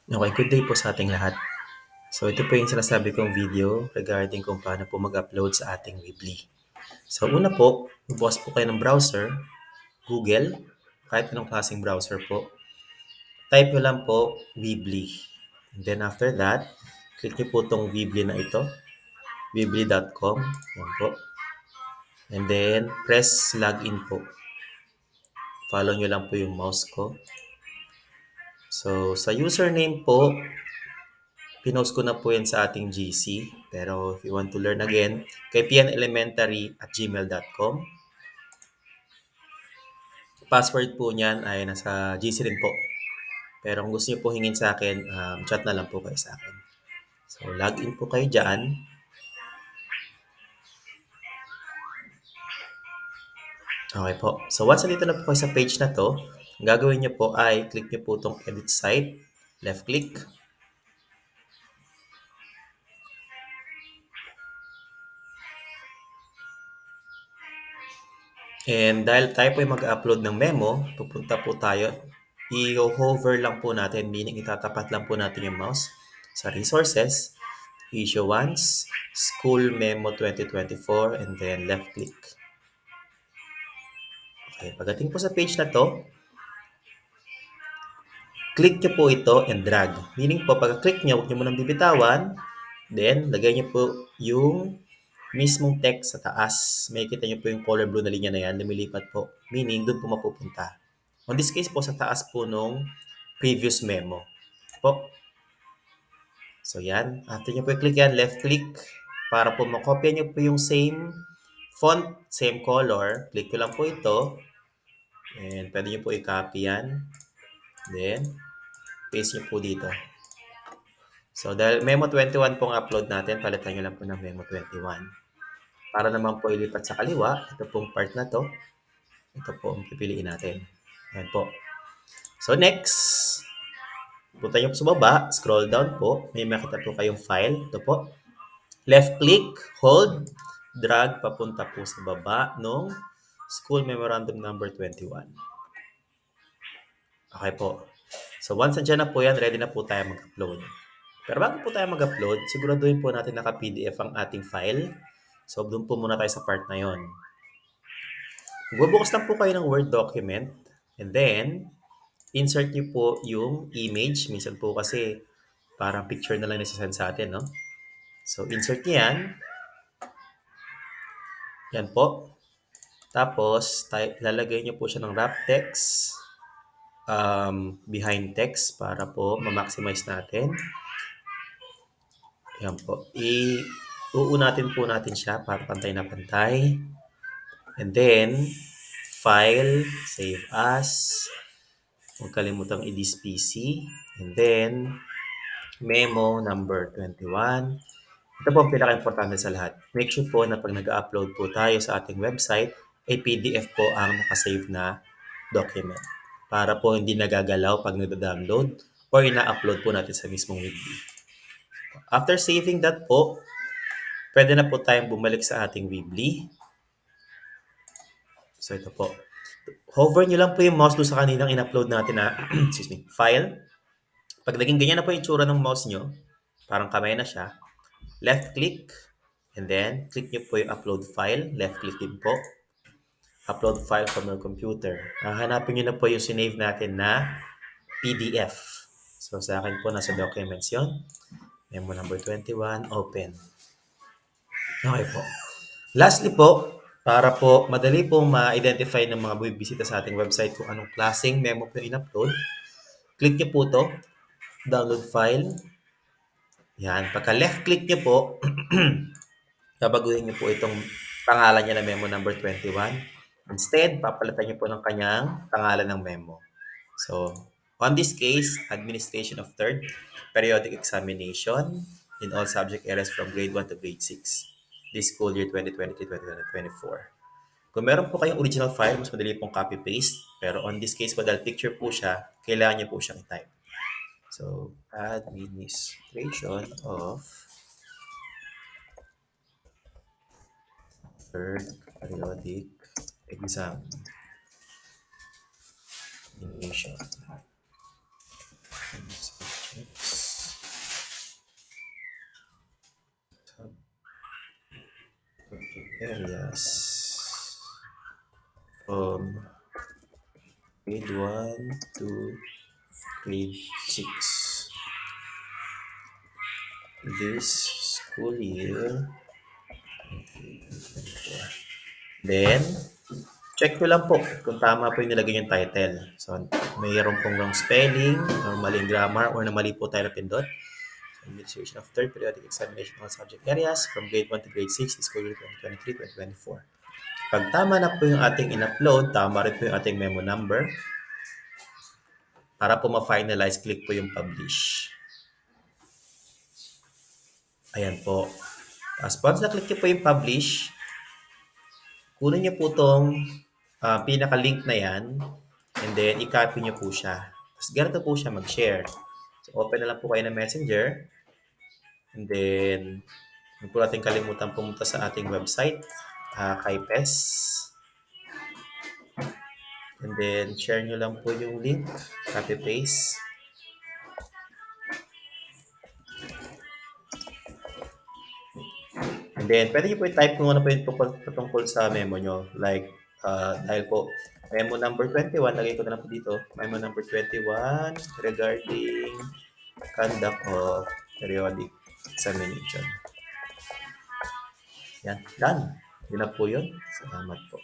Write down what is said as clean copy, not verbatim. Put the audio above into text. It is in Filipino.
Okay, good day po sa ating lahat. So ito po yung sinasabi kong video regarding kung paano po mag-upload sa ating Weebly. So una po, bukas po kayo ng browser, Google, kahit anong klaseng browser po. Type nyo lang po Weebly. And then after that, click nyo po itong Weebly na ito, weebly.com. Yan po. And then press login po. Follow nyo lang po yung mouse ko. So sa username po, pinost ko na po yan sa ating GC. Pero if you want to learn again, kay pianelementary@gmail.com. Password po niyan ay nasa GC rin po. Pero kung gusto niyo po hingin sa akin, chat na lang po kayo sa akin. So, login po kayo dyan. Okay po. So, once nandito na po kayo sa page na to, ang gagawin niyo po ay click niyo po itong edit site, left click. And dahil tayo po ay mag-upload ng memo, pupunta po tayo, i-hover lang po natin, meaning itatapat lang po natin yung mouse sa resources, issuance, school memo 2024, and then left click. Okay, pagdating po sa page na to, click nyo po ito and drag. Meaning po, pag-click nyo, huwag nyo munang bibitawan, then lagay nyo po yung mismong text sa taas. May kita nyo po yung color blue na linya na yan, lumilipat po. Meaning, doon po mapupunta. On this case po, sa taas po nung previous memo. Po. So yan, after nyo po i-click yan, left click, para po makopya nyo po yung same font, same color, click ko lang po ito, and pwede nyo po i-copy yan, then paste nyo po dito. So dahil Memo 21 pong upload natin, palitan nyo lang po ng Memo 21. Para naman po ilipat sa kaliwa, ito pong part na to, ito po ang pipiliin natin. Ayan po. So next, punta nyo po sa baba, scroll down po, may makita po kayong file, ito po. Left click, hold, drag papunta po sa baba nung School Memorandum Number 21. Okay po. So once nandiyan na po yan, ready na po tayo mag-upload. Pero bago po tayo mag-upload, siguraduhin po natin naka-PDF ang ating file. So doon po muna tayo sa part na yon. Bubukas lang po kayo ng Word document and then insert niyo po yung image. Minsan po kasi parang picture na lang nasasend sa atin, no? So insert niyo yan. Yan po. Tapos lalagay niyo po siya ng wrap text, behind text para po ma-maximize natin. Yan po. Uunatin po natin siya para pantay na pantay. And then, file, save as, huwag kalimutang i-this PC, and then, memo number 21. Ito po ang pinaka-importante sa lahat. Make sure po na pag nag-upload po tayo sa ating website, ay PDF po ang nakasave na document. Para po hindi nagagalaw pag nag-download or ina-upload po natin sa mismong Weebly. After saving that po, pwede na po tayong bumalik sa ating Weebly. So ito po. Hover nyo lang po yung mouse doon sa kaninang in-upload natin na excuse me, file. Pag naging ganyan na po yung itsura ng mouse nyo, parang kamay na siya, left click, and then click nyo po yung upload file, left click din po, upload file from your computer. Hahanapin nyo na po yung sinave natin na PDF. So sa akin po, nasa documents yun. Memo number 21, open. Okay po. Lastly po, para po madali po ma-identify ng mga bumibisita sa ating website kung anong klaseng memo po yung in-upload, click nyo po to, download file. Yan. Pagka left click nyo po, babaguhin nyo po itong pangalan niya na memo number 21. Instead, papalitan nyo po ng kanyang pangalan ng memo. So, on this case, administration of third, periodic examination in all subject areas from grade 1 to grade 6. This school year 2023-2024. Kung meron po kayong original file, mas madali pong copy-paste. Pero on this case po, dahil picture po siya, kailangan nyo po siyang i-type. So, administration of third periodic examination. areas from grade 1 to grade 6 this school year. Then, check ko lang po kung tama po yung nilagay yung title. So, mayroon pong wrong spelling, or maling grammar, or na mali po tayo napindot. Administration of third periodic examination on subject areas from grade 1 to grade 6, this school year 2023-2024. Pag tama na po yung ating in-upload, tama rin po yung ating memo number, para po ma-finalize, click po yung publish. Ayan po. Tapos once na-click nyo po yung publish, kunin nyo po itong pinaka-link na yan, and then i-copy nyo po siya. Tapos ganito po siya mag-share. So open na lang po kayo ng Messenger, and then huwag po natin kalimutan pumunta sa ating website, kay PES. And then share nyo lang po yung link, copy-paste. And then, pwede nyo po i-type kung ano po yung tungkol sa memo nyo. Like, dahil po, memo number 21, lagay ko na lang po dito. Memo number 21 regarding conduct of periodic examination. Yan, done. Yun na po yun. Salamat po.